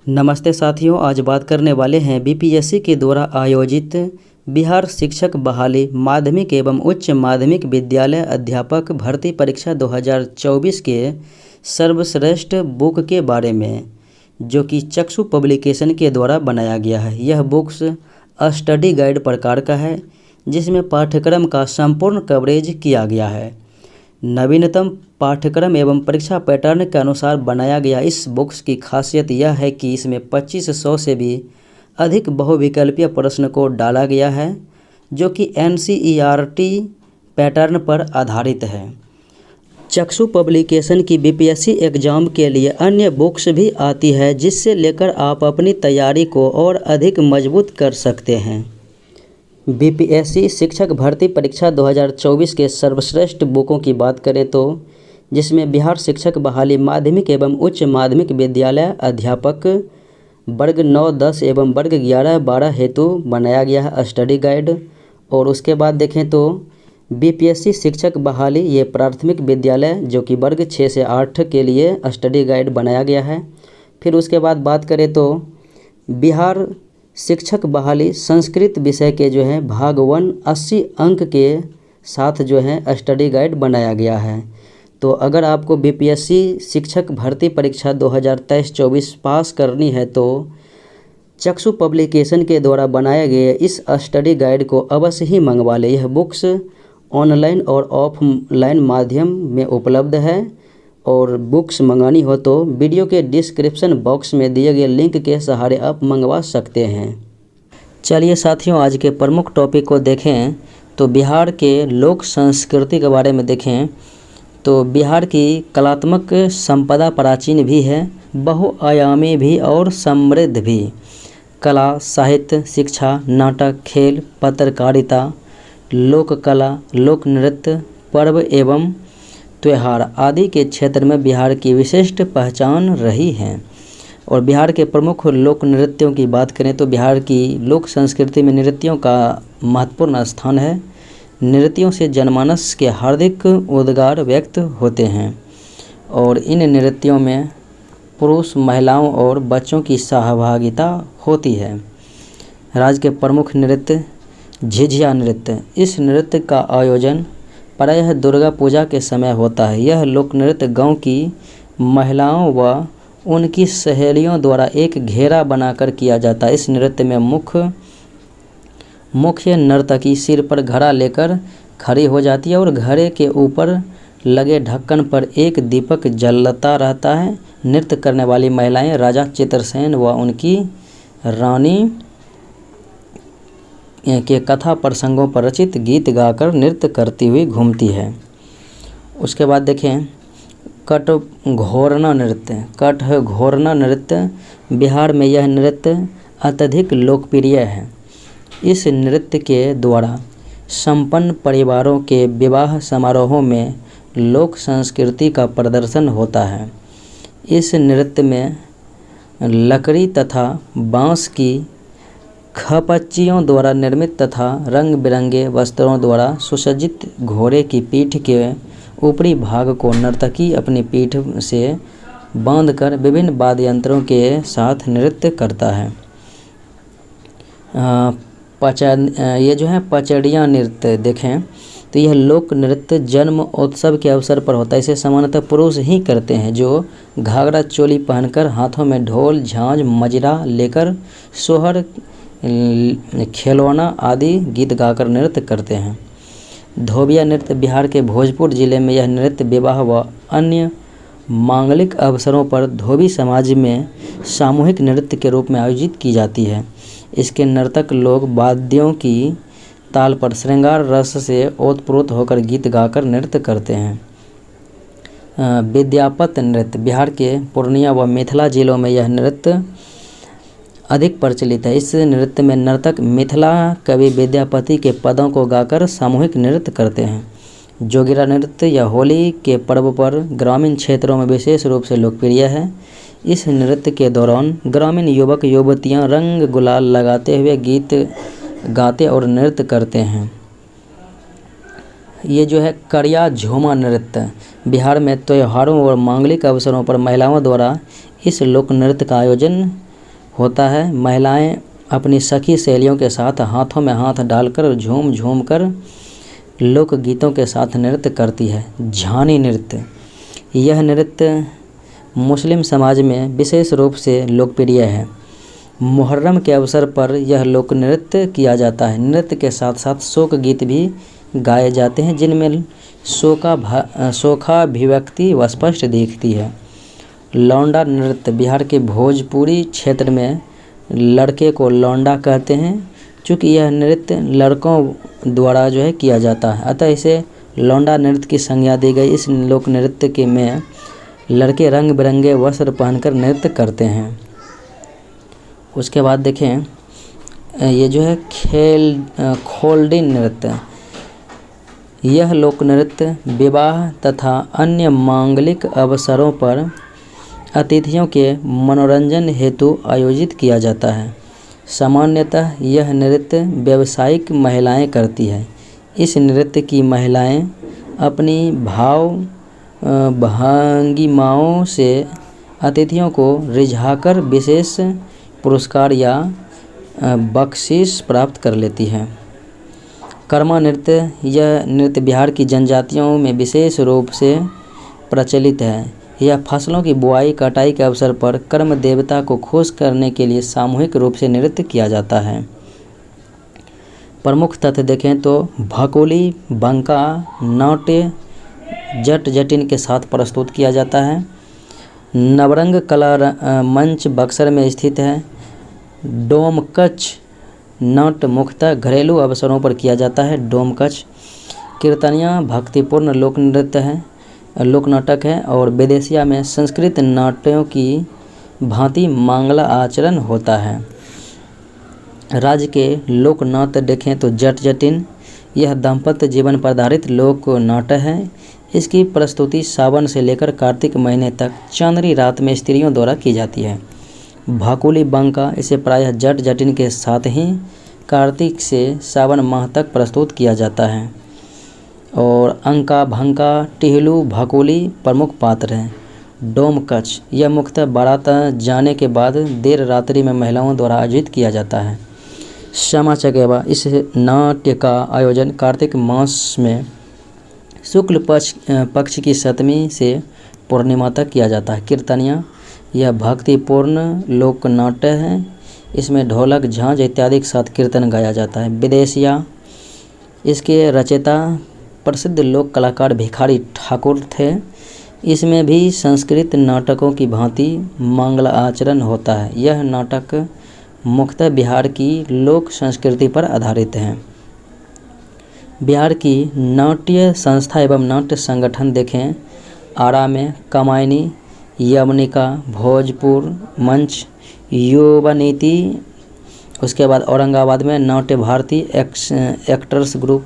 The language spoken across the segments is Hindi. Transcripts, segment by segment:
नमस्ते साथियों, आज बात करने वाले हैं बीपीएससी के द्वारा आयोजित बिहार शिक्षक बहाली माध्यमिक एवं उच्च माध्यमिक विद्यालय अध्यापक भर्ती परीक्षा 2024 के सर्वश्रेष्ठ बुक के बारे में, जो कि चक्षु पब्लिकेशन के द्वारा बनाया गया है। यह बुक्स स्टडी गाइड प्रकार का है, जिसमें पाठ्यक्रम का संपूर्ण कवरेज किया गया है। नवीनतम पाठ्यक्रम एवं परीक्षा पैटर्न के अनुसार बनाया गया इस बुक्स की खासियत यह है कि इसमें 2500 से भी अधिक बहुविकल्पीय प्रश्न को डाला गया है, जो कि एनसीईआरटी पैटर्न पर आधारित है। चक्षु पब्लिकेशन की बीपीएससी एग्ज़ाम के लिए अन्य बुक्स भी आती है, जिससे लेकर आप अपनी तैयारी को और अधिक मजबूत कर सकते हैं। बीपीएससी शिक्षक भर्ती परीक्षा 2024 के सर्वश्रेष्ठ बुकों की बात करें तो जिसमें बिहार शिक्षक बहाली माध्यमिक एवं उच्च माध्यमिक विद्यालय अध्यापक वर्ग 9, 10 एवं वर्ग 11, 12 हेतु बनाया गया है स्टडी गाइड। और उसके बाद देखें तो बीपीएससी शिक्षक बहाली ये प्राथमिक विद्यालय जो कि वर्ग 6 से 8 के लिए स्टडी गाइड बनाया गया है। फिर उसके बाद बात करें तो बिहार शिक्षक बहाली संस्कृत विषय के जो है भाग 1 80 अंक के साथ जो है स्टडी गाइड बनाया गया है। तो अगर आपको बीपीएससी शिक्षक भर्ती परीक्षा 2023-24 पास करनी है तो चक्षु पब्लिकेशन के द्वारा बनाए गए इस स्टडी गाइड को अवश्य ही मंगवा लें। यह बुक्स ऑनलाइन और ऑफलाइन माध्यम में उपलब्ध है, और बुक्स मंगानी हो तो वीडियो के डिस्क्रिप्शन बॉक्स में दिए गए लिंक के सहारे आप मंगवा सकते हैं। चलिए साथियों, आज के प्रमुख टॉपिक को देखें तो बिहार के लोक संस्कृति के बारे में देखें तो बिहार की कलात्मक संपदा प्राचीन भी है, बहुआयामी भी और समृद्ध भी। कला, साहित्य, शिक्षा, नाटक, खेल, पत्रकारिता, लोक कला, लोक नृत्य, पर्व एवं त्योहार आदि के क्षेत्र में बिहार की विशिष्ट पहचान रही है। और बिहार के प्रमुख लोक नृत्यों की बात करें तो बिहार की लोक संस्कृति में नृत्यों का महत्वपूर्ण स्थान है। नृत्यों से जनमानस के हार्दिक उद्गार व्यक्त होते हैं, और इन नृत्यों में पुरुष, महिलाओं और बच्चों की सहभागिता होती है। राज्य के प्रमुख नृत्य झिझिया नृत्य। इस नृत्य का आयोजन प्रायः दुर्गा पूजा के समय होता है। यह लोक नृत्य गाँव की महिलाओं व उनकी सहेलियों द्वारा एक घेरा बनाकर किया जाता है। इस नृत्य में मुख्य नर्तकी सिर पर घड़ा लेकर खड़ी हो जाती है, और घड़े के ऊपर लगे ढक्कन पर एक दीपक जलता रहता है। नृत्य करने वाली महिलाएं राजा चित्रसेन व उनकी रानी के कथा प्रसंगों पर रचित गीत गाकर नृत्य करती हुई घूमती है। उसके बाद देखें कटघोरना नृत्य। कटघोरना नृत्य बिहार में यह नृत्य अत्यधिक लोकप्रिय है। इस नृत्य के द्वारा संपन्न परिवारों के विवाह समारोहों में लोक संस्कृति का प्रदर्शन होता है। इस नृत्य में लकड़ी तथा बांस की खपच्चियों द्वारा निर्मित तथा रंग बिरंगे वस्त्रों द्वारा सुसज्जित घोड़े की पीठ के ऊपरी भाग को नर्तकी अपनी पीठ से बांधकर विभिन्न वाद्य यंत्रों के साथ नृत्य करता है। ये जो है पचड़िया नृत्य देखें तो यह लोक नृत्य जन्म उत्सव के अवसर पर होता है। इसे सामान्यतः पुरुष ही करते हैं, जो घाघरा चोली पहनकर हाथों में ढोल, झांझ, मजिरा लेकर सोहर, खिलौना आदि गीत गाकर नृत्य करते हैं। धोबिया नृत्य। बिहार के भोजपुर जिले में यह नृत्य विवाह व अन्य मांगलिक अवसरों पर धोबी समाज में सामूहिक नृत्य के रूप में आयोजित की जाती है। इसके नर्तक लोग वाद्यों की ताल पर श्रृंगार रस से ओतप्रोत होकर गीत गाकर नृत्य करते हैं। विद्यापत नृत्य। बिहार के पूर्णिया व मिथिला जिलों में यह नृत्य अधिक प्रचलित है। इस नृत्य में नर्तक मिथिला कवि विद्यापति के पदों को गाकर सामूहिक नृत्य करते हैं। जोगिरा नृत्य यह होली के पर्व पर ग्रामीण क्षेत्रों में विशेष रूप से लोकप्रिय है। इस नृत्य के दौरान ग्रामीण युवक युवतियां रंग गुलाल लगाते हुए गीत गाते और नृत्य करते हैं। ये जो है करिया झूमा नृत्य। बिहार में त्योहारों और मांगलिक अवसरों पर महिलाओं द्वारा इस लोक नृत्य का आयोजन होता है। महिलाएं अपनी सखी सहेलियों के साथ हाथों में हाथ डालकर झूम झूम कर लोकगीतों के साथ नृत्य करती है। झानी नृत्य, यह नृत्य मुस्लिम समाज में विशेष रूप से लोकप्रिय है। मुहर्रम के अवसर पर यह लोक नृत्य किया जाता है। नृत्य के साथ साथ शोक गीत भी गाए जाते हैं जिनमें शोकाभिव्यक्ति स्पष्ट दिखती है। लौंडा नृत्य, बिहार के भोजपुरी क्षेत्र में लड़के को लौंडा कहते हैं। चूँकि यह नृत्य लड़कों द्वारा जो है किया जाता है, अतः इसे लौंडा नृत्य की संज्ञा दी गई। इस लोक नृत्य के में लड़के रंग बिरंगे वस्त्र पहनकर नृत्य करते हैं। उसके बाद देखें, ये जो है खोल्डी नृत्य, यह लोक नृत्य विवाह तथा अन्य मांगलिक अवसरों पर अतिथियों के मनोरंजन हेतु आयोजित किया जाता है। सामान्यतः यह नृत्य व्यावसायिक महिलाएं करती है। इस नृत्य की महिलाएं अपनी भंगिमाओं से अतिथियों को रिझाकर विशेष पुरस्कार या बख्शीश प्राप्त कर लेती हैं। कर्मा नृत्य, यह नृत्य बिहार की जनजातियों में विशेष रूप से प्रचलित है। यह फसलों की बुआई कटाई के अवसर पर कर्म देवता को खुश करने के लिए सामूहिक रूप से नृत्य किया जाता है। प्रमुख तथ्य देखें तो भकोली बंका नाट्य जट जटिन के साथ प्रस्तुत किया जाता है। नवरंग कला मंच बक्सर में स्थित है। डोमकच नाट्य मुख्यतः घरेलू अवसरों पर किया जाता है। डोमकच कीर्तनिया भक्तिपूर्ण लोक नृत्य है, लोक नाटक है और विदेशिया में संस्कृत नाट्यों की भांति मांगला आचरण होता है। राज्य के लोक नाट्य देखें तो जट जटिन, यह दाम्पत्य जीवन पर आधारित लोक नाट्य है। इसकी प्रस्तुति सावन से लेकर कार्तिक महीने तक चांदनी रात में स्त्रियों द्वारा की जाती है। भाकुली बंका, इसे प्रायः जट जटिन के साथ ही कार्तिक से सावन माह तक प्रस्तुत किया जाता है। और अंका भंका टिहलू भाकुली प्रमुख पात्र हैं। डोमकच, यह मुख्यतः बारात जाने के बाद देर रात्रि में महिलाओं द्वारा आयोजित किया जाता है। श्यामा चकेवा, इस नाट्य का आयोजन कार्तिक मास में शुक्ल पक्ष की सप्तमी से पूर्णिमा तक किया जाता है। कीर्तनिया, यह भक्तिपूर्ण लोक नाट्य है। इसमें ढोलक झांझ इत्यादि के साथ कीर्तन गाया जाता है। विदेशिया, इसके रचयिता प्रसिद्ध लोक कलाकार भिखारी ठाकुर थे। इसमें भी संस्कृत नाटकों की भांति मंगला आचरण होता है। यह नाटक मुख्यतः बिहार की लोक संस्कृति पर आधारित हैं। बिहार की नाट्य संस्था एवं नाट्य संगठन देखें, आरा में कामायनी, यवनिका, भोजपुर मंच, युवनीति, उसके बाद औरंगाबाद में नाट्य भारती एक्टर्स ग्रुप,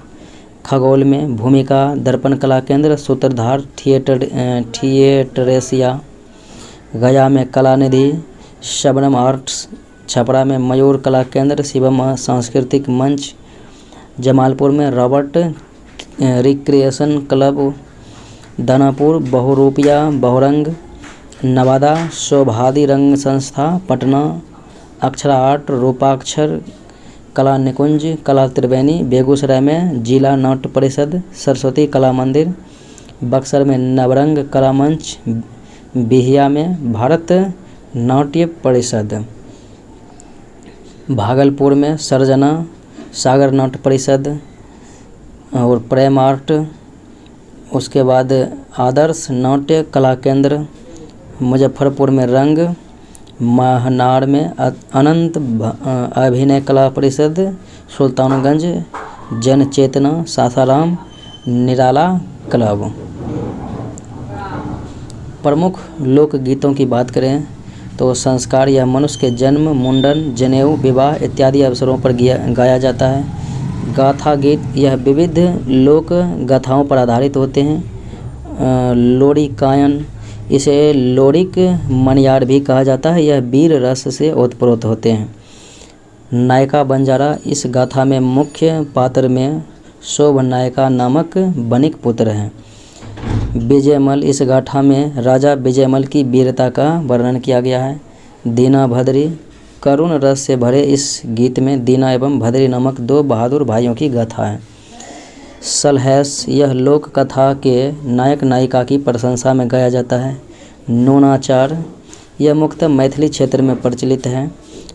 खगोल में भूमिका दर्पण कला केंद्र, सूत्रधार थिएटरेसिया, गया में कला निधि, शबनम आर्ट्स, छपरा में मयूर कला केंद्र, शिवम सांस्कृतिक मंच, जमालपुर में रॉबर्ट रिक्रिएशन क्लब, दानापुर बहुरूपिया बहुरंग, नवादा शोभादि रंग संस्था, पटना अक्षरा आर्ट रूपाक्षर कला निकुंज कला त्रिवेणी, बेगूसराय में जिला नाट्य परिषद, सरस्वती कला मंदिर, बक्सर में नवरंग कला मंच, बिहिया में भारत नाट्य परिषद, भागलपुर में सर्जना सागर नाट्य परिषद और प्रेम आर्ट, उसके बाद आदर्श नाट्य कला केंद्र, मुजफ्फरपुर में रंग, महनार में अनंत अभिनय कला परिषद, सुल्तानगंज जन चेतना, सासाराम निराला क्लब। प्रमुख लोक गीतों की बात करें तो संस्कार या मनुष्य के जन्म, मुंडन, जनेऊ, विवाह इत्यादि अवसरों पर गाया जाता है। गाथा गीत, यह विविध लोक गाथाओं पर आधारित होते हैं। लोरी गायन, इसे लोरिक मनियार भी कहा जाता है। यह वीर रस से ओतप्रोत होते हैं। नायका बंजारा, इस गाथा में मुख्य पात्र में शोभ नायका नामक बनिक पुत्र हैं। विजयमल, इस गाथा में राजा विजयमल की वीरता का वर्णन किया गया है। दीना भद्री, करुण रस से भरे इस गीत में दीना एवं भद्री नामक 2 बहादुर भाइयों की गाथा है। सलहेस, यह लोक कथा के नायक नायिका की प्रशंसा में गाया जाता है। नूनाचार, यह मुख्यतः मैथिली क्षेत्र में प्रचलित है।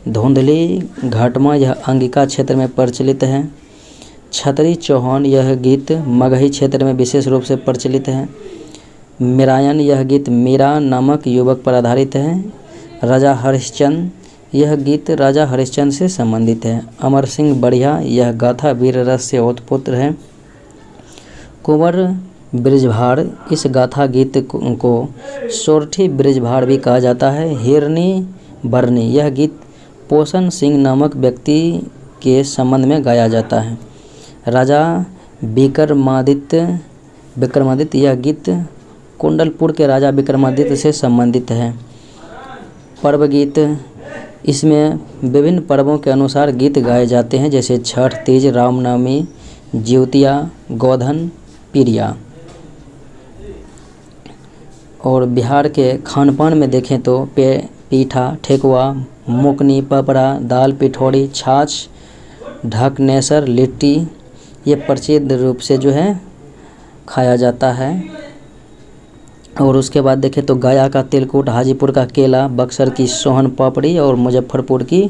धुंधली घाटमा, यह अंगिका क्षेत्र में प्रचलित है। छतरी चौहान, यह गीत मगही क्षेत्र में विशेष रूप से प्रचलित है। मीरायन, यह गीत मीरा नामक युवक पर आधारित है। राजा हरिश्चंद्र, यह गीत राजा हरिश्चंद्र से संबंधित है। अमर सिंह बढ़िया, यह गाथा वीर रस से ओतप्रोत है। कुंवर बृजभार, इस गाथा गीत को सोरठी बृजभार भी कहा जाता है। हिरनी बरनी, यह गीत पोषण सिंह नामक व्यक्ति के संबंध में गाया जाता है। राजा विक्रमादित्य, यह गीत कुंडलपुर के राजा विक्रमादित्य से संबंधित है। पर्व गीत, इसमें विभिन्न पर्वों के अनुसार गीत गाए जाते हैं, जैसे छठ, तीज, रामनवमी, ज्योतिया, गोधन, पिरिया। और बिहार के खान पान में देखें तो पीठा, ठेकुआ, मुकनी, पपड़ा, दाल, पिठौरी, छाछ, ढकनेसर, लिट्टी, ये प्रसिद्ध रूप से जो है खाया जाता है। और उसके बाद देखें तो गया का तिलकुट, हाजीपुर का केला, बक्सर की सोहन पापड़ी और मुजफ्फरपुर की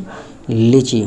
लीची।